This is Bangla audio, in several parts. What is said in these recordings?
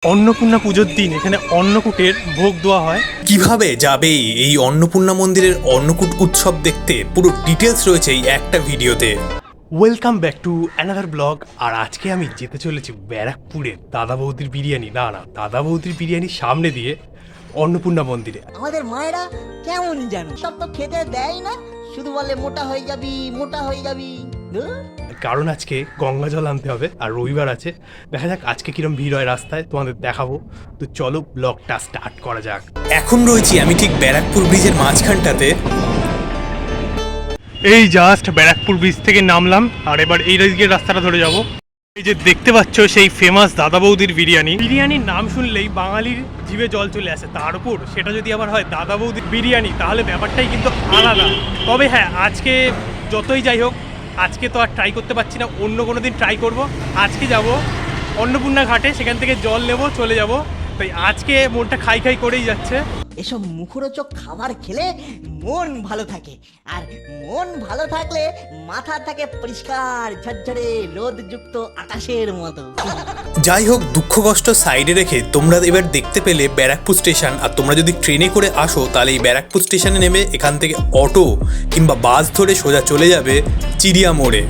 অন্নপূর্ণা পুজোর দিন এখানে অন্নকূটের ভোগ দেওয়া হয়। কিভাবে যাবে এই অন্নপূর্ণা মন্দিরের অন্নকূট উৎসব দেখতে পুরো ডিটেলস রয়েছে এই একটা ভিডিওতে। Welcome back to another blog. আর আজকে আমি যেতে চলেছি ব্যারাকপুরে দাদা বৌদির বিরিয়ানি দাদা বৌদির বিরিয়ানির সামনে দিয়ে অন্নপূর্ণা মন্দিরে। আমাদের মায়েরা কেমন জানো, সব তো খেতে দেয় না, শুধু বলে মোটা হয়ে যাবি মোটা হয়ে যাবি। কারণ আজকে গঙ্গা জল আনতে হবে আর রবিবার আছে। দেখা যাক আজকে কিরম ভিড় হয় রাস্তায়, তোমাদের দেখাবো। তো চলো ব্লগটা স্টার্ট করা যাক। এখন রয়েছি আমি ঠিক ব্যারাকপুর ব্রিজের মাঝখানটাতে। এই জাস্ট ব্যারাকপুর ব্রিজ থেকে নামলাম আর এবার এই দিকের রাস্তাটা ধরে যাব। এই যে দেখতে পাচ্ছ সেই ফেমাস দাদা বৌদির বিরিয়ানির নাম শুনলেই বাঙালির জিভে জল চলে আসে। তার উপর সেটা যদি আবার হয় দাদা বৌদির বিরিয়ানি, তাহলে ব্যাপারটাই কিন্তু আলাদা। তবে হ্যাঁ, আজকে যতই যাই হোক, আজকে তো আর ট্রাই করতে পারছি না, অন্য কোনো দিন ট্রাই করব। আজকে যাব অন্নপূর্ণা ঘাটে, সেখান থেকে জল নেব, চলে যাব। তাই আজকে মনটা খাই খাই করেই যাচ্ছে। এসব মুখরোচক খাবার খেলে মন ভালো থাকে, আর মন ভালো থাকলে মাথা থাকে পরিষ্কার ঝরঝরে রোদযুক্ত আকাশের মতো। যাই হোক, দুঃখ কষ্ট সাইডে রেখে তোমরা এবার দেখতে পেলে ব্যারাকপুর স্টেশন। আর তোমরা যদি ট্রেনে করে আসো তাহলে এই ব্যারাকপুর স্টেশনে নেমে এখান থেকে অটো কিংবা বাস ধরে সোজা চলে যাবে চিড়িয়া মোড়ে।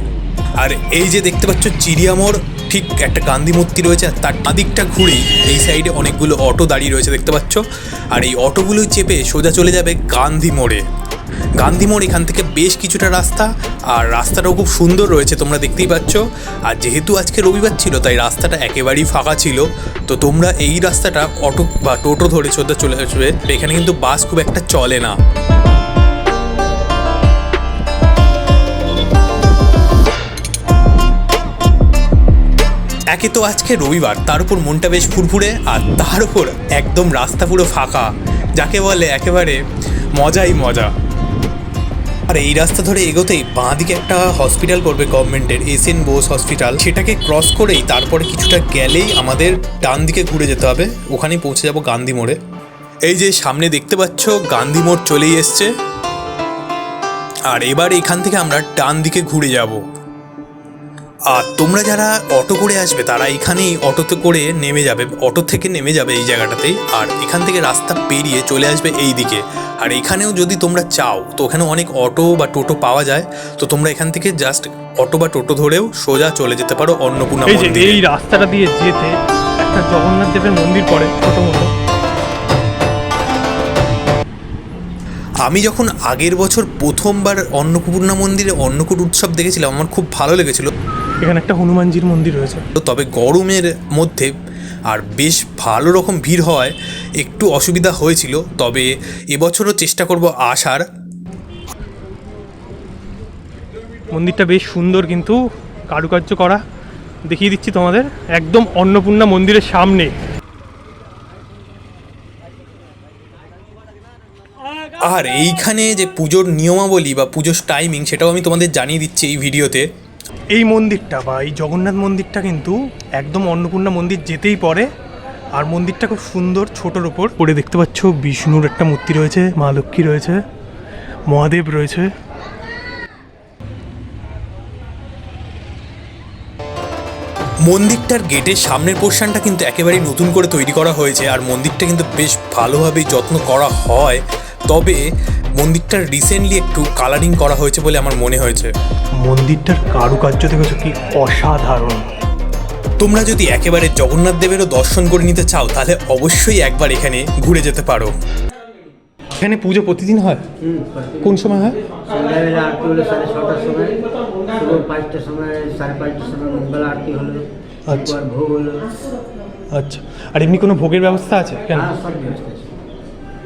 আর এই যে দেখতে পাচ্ছ চিড়িয়া মোড়, ঠিক একটা গান্ধী মূর্তি রয়েছে, আর তার দিকটা ঘুরেই এই সাইডে অনেকগুলো অটো দাঁড়িয়ে রয়েছে দেখতে পাচ্ছ। আর এই অটোগুলোই চেপে সোজা চলে যাবে গান্ধী মোড়ে। গান্ধী মোড় এখান থেকে বেশ কিছুটা রাস্তা, আর রাস্তাটাও খুব সুন্দর রয়েছে, তোমরা দেখতেই পাচ্ছ। আর যেহেতু আজকে রবিবার ছিল তাই রাস্তাটা একেবারেই ফাঁকা ছিল। তো তোমরা এই রাস্তাটা অটো বা টোটো ধরে সোজা চলে আসবে। এখানে কিন্তু বাস খুব একটা চলে না। একে তো আজকে রবিবার, তার উপর মনটা বেশ ফুরফুরে, আর তার উপর একদম রাস্তা পুরো ফাঁকা, যাকে বলে একেবারে মজাই মজা। আর এই রাস্তা ধরে এগোতেই বাঁ দিকে একটা হসপিটাল পড়বে গভর্নমেন্টের, এসএন বোস হসপিটাল। সেটাকে ক্রস করেই তারপরে কিছুটা গেলেই আমাদের ডান দিকে ঘুরে যেতে হবে, ওখানেই পৌঁছে যাব গান্ধী মোড়ে। এই যে সামনে দেখতে পাচ্ছ গান্ধী মোড় চলেই এসছে। আর এবার এখান থেকে আমরা ডান দিকে ঘুরে যাব। আর তোমরা যারা অটো করে আসবে তারা এখানেই অটোতে করে নেমে যাবে, অটো থেকে নেমে যাবে এই জায়গাটাতেই। আর এখান থেকে রাস্তা পেরিয়ে চলে আসবে এই দিকে। আর এখানেও যদি তোমরা চাও তো ওখানে অনেক অটো বা টোটো পাওয়া যায়। তো তোমরা এখান থেকে জাস্ট অটো বা টোটো ধরেও সোজা চলে যেতে পারো অন্নপূর্ণা মন্দিরে। এই রাস্তাটা দিয়ে যেতে একটা জগন্নাথ দেবের মন্দির পড়ে ছোট মতো। আমি যখন আগের বছর প্রথমবার অন্নপূর্ণা মন্দিরে অন্নকূট উৎসব দেখেছিলাম, আমার খুব ভালো লেগেছিল। এখানে একটা হনুমানজির মন্দির রয়েছে। তবে গরমের মধ্যে আর বেশ ভালো রকম ভিড় হওয়ায় একটু অসুবিধা হয়েছিল। তবে এবছরও চেষ্টা করব আসার। মন্দিরটা বেশ সুন্দর, কিন্তু কারুকার্য করা। দেখিয়ে দিচ্ছি তোমাদের, একদম অন্নপূর্ণা মন্দিরের সামনে। আর এইখানে যে পুজোর নিয়মাবলী বা পুজোর টাইমিং সেটাও আমি তোমাদের জানিয়ে দিচ্ছি এই ভিডিওতে। এই মন্দিরটা বা এই জগন্নাথ মন্দিরটা কিন্তু একদম অন্নপূর্ণা মন্দির যেতেই পড়ে। আর মন্দিরটা খুব সুন্দর, ছোটোর ওপর পরে দেখতে পাচ্ছ বিষ্ণুর একটা মূর্তি রয়েছে, মা লক্ষ্মী রয়েছে, মহাদেব রয়েছে। মন্দিরটার গেটের সামনের পোর্শনটা কিন্তু একেবারেই নতুন করে তৈরি করা হয়েছে। আর মন্দিরটা কিন্তু বেশ ভালোভাবেই যত্ন করা হয়। তবে মন্দিরটার রিসেন্টলি একটু কালারিং করা হয়েছে বলে আমার মনে হয়েছে। মন্দিরটার কারুকার্য দেখেছো কি অসাধারণ। তোমরা যদি একেবারে জগন্নাথ দেবেরও দর্শন করে নিতে চাও তাহলে অবশ্যই একবার এখানে ঘুরে যেতে পারো। এখানে পুজো প্রতিদিন হয়? কোন সময় হয়? সন্ধ্যাবেলা আরতি হলো 6:30টার সময়, দুপুর 5টার সময়, 5:30টার সময় মঙ্গল আরতি হলো, আচ্ছা। তারপর ভোগ হলো। আচ্ছা, আর এমনি কোনো ভোগের ব্যবস্থা আছে? কেন, হ্যাঁ, সব ব্যবস্থা আছে।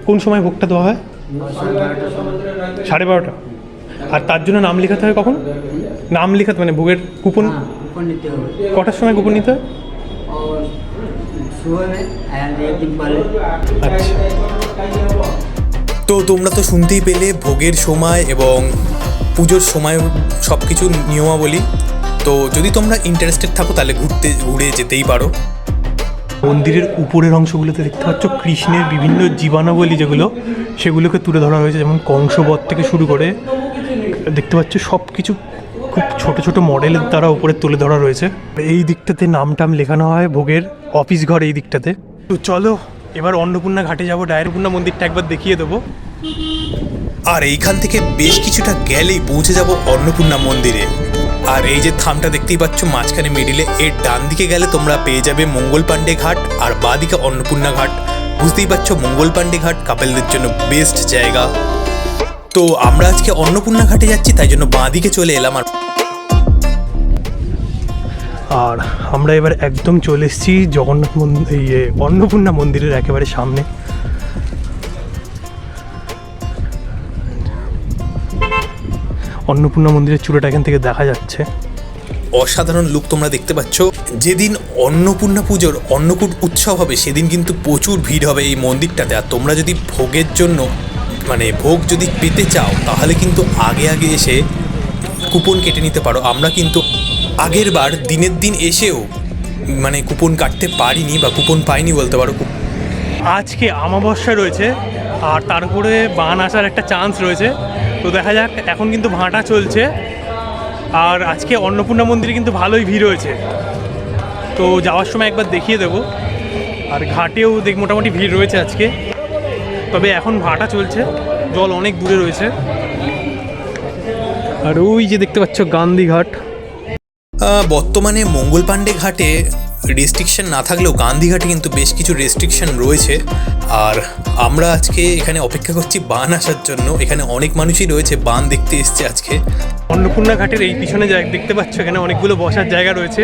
কোন সময় ভোগটা দেওয়া হয়? 12:30টার সময়। 12:30। আর তার জন্য নাম লেখাতে হয় কখন? নাম লেখাতে মানে ভোগের কুপন হ্যাঁ, কুপন নিতে হবে। কটার সময় কুপন নিতে হয়? और सुबह में एक दिन पहले। আচ্ছা, তো তোমরা তো শুনতেই পেলে ভোগের সময় এবং পুজোর সময় সব কিছু নিয়মাবলী। তো যদি তোমরা ইন্টারেস্টেড থাকো তাহলে ঘুরে যেতেই পারো। মন্দিরের উপরের অংশগুলোতে দেখতে পাচ্ছ কৃষ্ণের বিভিন্ন জীবনাবলী যেগুলো, সেগুলোকে তুলে ধরা হয়েছে। যেমন কংসবধ থেকে শুরু করে দেখতে পাচ্ছ সব কিছু খুব ছোট ছোট মডেলের দ্বারা উপরে তুলে ধরা রয়েছে। এই দিকটাতে নাম টাম লেখানো হয় ভোগের, অফিস ঘর এই দিকটাতে। তো চলো এবার অন্নপূর্ণা ঘাটে যাবো, অন্নপূর্ণা মন্দিরটা একবার দেখিয়ে দেবো। আর এইখান থেকে বেশ কিছুটা গেলেই পৌঁছে যাব অন্নপূর্ণা মন্দিরে। আর এই যে থামটা দেখতেই পাচ্ছ মাঝখানে মিডিলে, এর ডান দিকে গেলে তোমরা পেয়ে যাবে মঙ্গল পাণ্ডে ঘাট, আর বাঁ দিকে অন্নপূর্ণা ঘাট। বুঝতেই পারছো মঙ্গল পাণ্ডে ঘাট কাপেলদের জন্য বেস্ট জায়গা। তো আমরা আজকে অন্নপূর্ণা ঘাটে যাচ্ছি, তাই জন্য বাঁ দিকে চলে এলাম। আর আমরা এবার একদম চলে এসেছি জগন্নাথ মন্দির, অন্নপূর্ণা মন্দিরের একেবারে সামনে। অন্নপূর্ণা মন্দিরের চূড়াটা এখান থেকে দেখা যাচ্ছে। অসাধারণ লুক তোমরা দেখতে পাচ্ছ। যেদিন অন্নপূর্ণা পুজোর অন্নকূট উৎসব হবে সেদিন কিন্তু প্রচুর ভিড় হবে এই মন্দিরটাতে। আর তোমরা যদি ভোগের জন্য ভোগ যদি পেতে চাও তাহলে কিন্তু আগে আগে এসে কুপন কেটে নিতে পারো। আমরা কিন্তু আগের বার দিনের দিন এসেও কুপন কাটতে পারিনি বা কুপন পাইনি বলতে পারো। আজকে অমাবস্যা রয়েছে আর তার উপরে বান আসার একটা চান্স রয়েছে। তো দেখা যাক, এখন কিন্তু ভাঁটা চলছে। আর আজকে অন্নপূর্ণা মন্দিরে কিন্তু ভালোই ভিড় হয়েছে, তো যাওয়ার সময় একবার দেখিয়ে দেবো। আর ঘাটেও মোটামুটি ভিড় রয়েছে আজকে, তবে এখন ভাঁটা চলছে, জল অনেক দূরে রয়েছে। আর ওই যে দেখতে পাচ্ছ গান্ধী ঘাট। বর্তমানে মঙ্গল পাণ্ডে ঘাটে রেস্ট্রিকশন না থাকলেও গান্ধী ঘাটে কিন্তু বেশ কিছু রেস্ট্রিকশন রয়েছে। আর আমরা আজকে এখানে অপেক্ষা করছি বান আসার জন্য। এখানে অনেক মানুষই রয়েছে, বান দেখতে এসছে আজকে। অন্নপূর্ণা ঘাটের এই পিছনে দেখতে পাচ্ছ এখানে অনেকগুলো বসার জায়গা রয়েছে।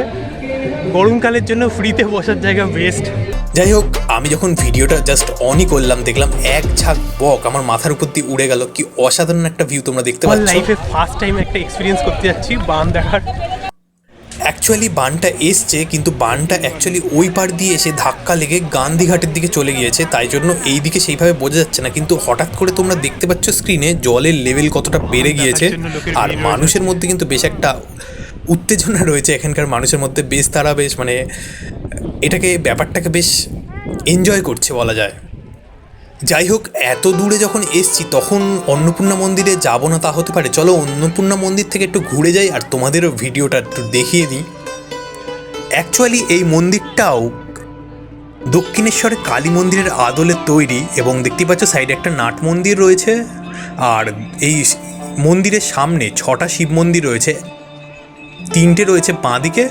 গরমকালের জন্য ফ্রিতে বসার জায়গা বেস্ট। যাই হোক, আমি যখন ভিডিওটা জাস্ট অনই করলাম দেখলাম এক ঝাঁক বক আমার মাথার উপর দিয়ে উড়ে গেল। কি অসাধারণ একটা ভিউ তোমরা দেখতে পাচ্ছ। লাইফে ফার্স্ট টাইম একটা এক্সপিরিয়েন্স করতে যাচ্ছি বান দেখার। অ্যাকচুয়ালি বানটা এসছে, কিন্তু বানটা অ্যাকচুয়ালি ওই পার দিয়ে এসে ধাক্কা লেগে গান্ধী ঘাটের দিকে চলে গিয়েছে, তাই জন্য এই দিকে সেইভাবে বোঝা যাচ্ছে না। কিন্তু হঠাৎ করে তোমরা দেখতে পাচ্ছ স্ক্রিনে জলের লেভেল কতটা বেড়ে গিয়েছে। আর মানুষের মধ্যে কিন্তু বেশ একটা উত্তেজনা রয়েছে এখানকার মানুষের মধ্যে। বেশ তারা বেশ এটাকে ব্যাপারটাকে বেশ এনজয় করছে বলা যায়। যাই হোক, এত দূরে যখন এসছি তখন অন্নপূর্ণা মন্দিরে যাব না তা হতে পারে। চলো অন্নপূর্ণা মন্দির থেকে একটু ঘুরে যাই আর তোমাদেরও ভিডিওটা একটু দেখিয়ে দিই। অ্যাকচুয়ালি এই মন্দিরটাও দক্ষিণেশ্বরে কালী মন্দিরের আদলে তৈরি, এবং দেখতেই পাচ্ছ সাইডে একটা নাট মন্দির রয়েছে। আর এই মন্দিরের সামনে 6টা শিব মন্দির রয়েছে, 3টে রয়েছে বাঁ দিকে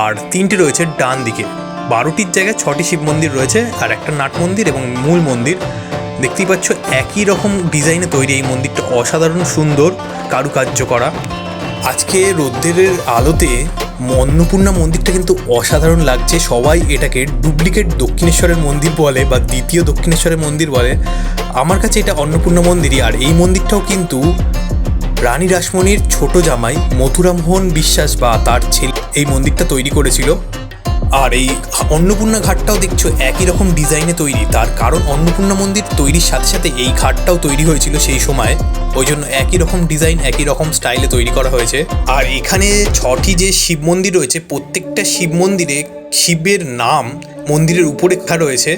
আর 3টে রয়েছে ডান দিকে। 12টির জায়গায় 6টি শিব মন্দির রয়েছে আর একটা নাট মন্দির এবং মূল মন্দির। দেখতেই পাচ্ছ একই রকম ডিজাইনে তৈরি এই মন্দিরটা, অসাধারণ সুন্দর কারুকার্য করা। আজকে রোদ্রের আলোতে অন্নপূর্ণা মন্দিরটা কিন্তু অসাধারণ লাগছে। সবাই এটাকে ডুপ্লিকেট দক্ষিণেশ্বরের মন্দির বলে বা দ্বিতীয় দক্ষিণেশ্বরের মন্দির বলে। আমার কাছে এটা অন্নপূর্ণা মন্দিরই। আর এই মন্দিরটাও কিন্তু রানী রাসমণির ছোট জামাই মথুরামোহন বিশ্বাস বা তার ছেলে এই মন্দিরটা তৈরি করেছিল। আর এই অন্নপূর্ণা ঘাটটাও দেখছো একই রকম ডিজাইনে তৈরি। তার কারণ অন্নপূর্ণা মন্দির তৈরির সাথে সাথে এই ঘাটটাও তৈরি হয়েছিল সেই সময়, ওই জন্য একই রকম ডিজাইন একই রকম স্টাইলে তৈরি করা হয়েছে। আর এখানে 6টি যে শিব মন্দির রয়েছে, প্রত্যেকটা শিব মন্দিরে শিবের নাম মন্দিরের উপরে লেখা রয়েছে।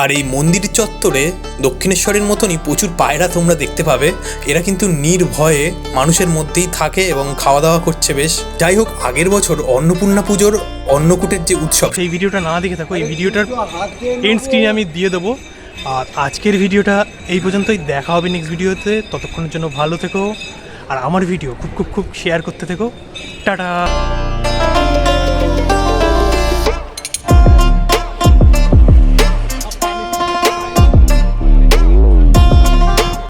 আর এই মন্দির চত্বরে দক্ষিণেশ্বরের মতনই প্রচুর পায়রা তোমরা দেখতে পাবে। এরা কিন্তু নির্ভয়ে মানুষের মধ্যেই থাকে এবং খাওয়া দাওয়া করছে বেশ। যাই হোক, আগের বছর অন্নপূর্ণা পুজোর অন্নকূটের যে উৎসব, সেই ভিডিওটা না দেখে থাকো, এই ভিডিওটার এন্ড স্ক্রিনে আমি দিয়ে দেবো। আর আজকের ভিডিওটা এই পর্যন্তই, দেখা হবে নেক্সট ভিডিওতে। ততক্ষণের জন্য ভালো থেকো আর আমার ভিডিও খুব শেয়ার করতে থেকো। টাটা।